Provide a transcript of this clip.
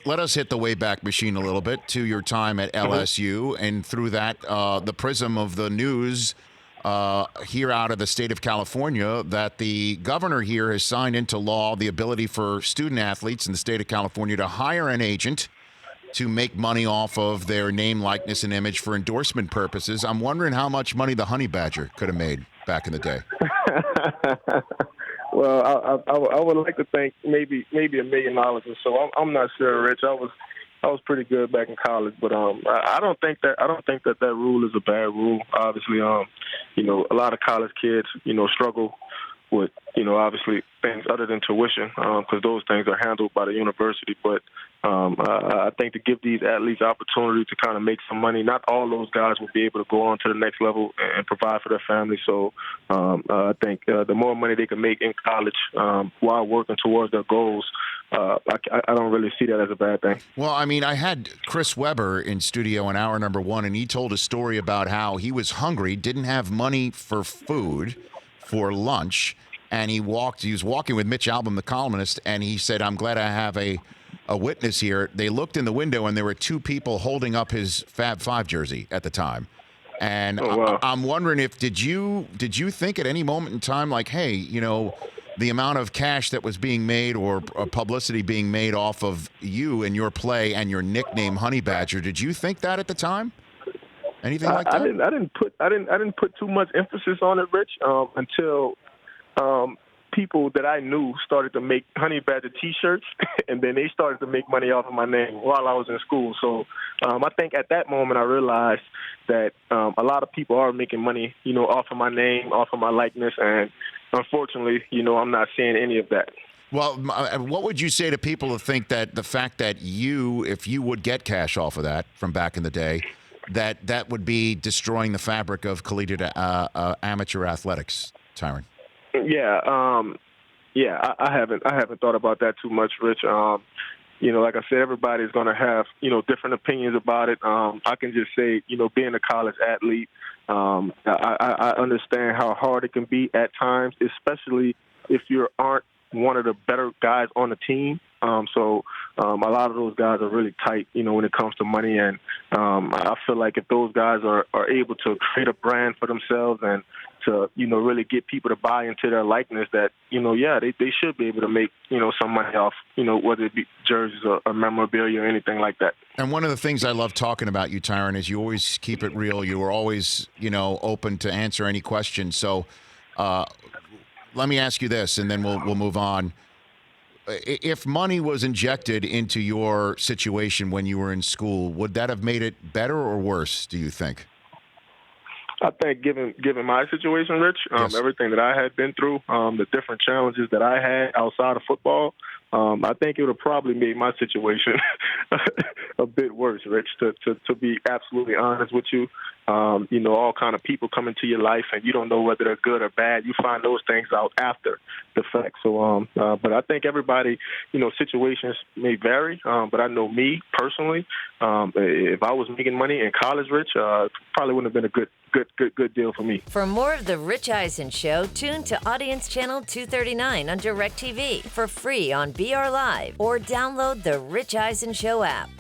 let us hit the Wayback Machine a little bit to your time at LSU, and through that, the prism of the news here out of the state of California, that the governor here has signed into law the ability for student athletes in the state of California to hire an agent to make money off of their name, likeness, and image for endorsement purposes. I'm wondering how much money the Honey Badger could have made back in the day. Well, I would like to think maybe $1 million or so. I'm not sure, Rich. I was pretty good back in college, but I don't think that rule is a bad rule. Obviously, a lot of college kids, struggle with, obviously things other than tuition, because those things are handled by the university. But I think to give these athletes opportunity to kind of make some money, not all those guys will be able to go on to the next level and provide for their family. So I think the more money they can make in college while working towards their goals, I don't really see that as a bad thing. Well, I mean, I had Chris Webber in studio in hour number 1, and he told a story about how he was hungry, didn't have money for food, for lunch, and he was walking with Mitch Albom, the columnist, and he said, I'm glad I have a witness here. They looked in the window, and there were 2 people holding up his Fab 5 jersey at the time. And I'm wondering did you think at any moment in time, like, hey, the amount of cash that was being made or publicity being made off of you and your play and your nickname Honey Badger, did you think that at the time? Anything like that? I didn't put too much emphasis on it, Rich, until people that I knew started to make Honey Badger T-shirts, and then they started to make money off of my name while I was in school. So I think at that moment I realized that a lot of people are making money, off of my name, off of my likeness, and unfortunately, I'm not seeing any of that. Well, what would you say to people who think that the fact that if you would get cash off of that from back in the day, that would be destroying the fabric of collegiate amateur athletics, Tyrann? Yeah, I haven't thought about that too much, Rich. Like I said, everybody's going to have, different opinions about it. I can just say, being a college athlete, I understand how hard it can be at times, especially if you aren't one of the better guys on the team. So a lot of those guys are really tight, when it comes to money. And I feel like if those guys are able to create a brand for themselves and to, really get people to buy into their likeness, that, they should be able to make, some money off, whether it be jerseys or memorabilia or anything like that. And one of the things I love talking about you, Tyrann, is you always keep it real. You are always, open to answer any questions. So let me ask you this, and then we'll move on. If money was injected into your situation when you were in school, would that have made it better or worse, do you think? I think given my situation, Rich, Yes. Everything that I had been through, the different challenges that I had outside of football, I think it would have probably made my situation a bit worse, Rich, to be absolutely honest with you. All kind of people come into your life and you don't know whether they're good or bad. You find those things out after the fact. So, but I think everybody, situations may vary. But I know me personally, if I was making money in college, Rich, probably wouldn't have been a good deal for me. For more of The Rich Eisen Show, tune to Audience Channel 239 on DirecTV for free on BR Live or download the Rich Eisen Show app.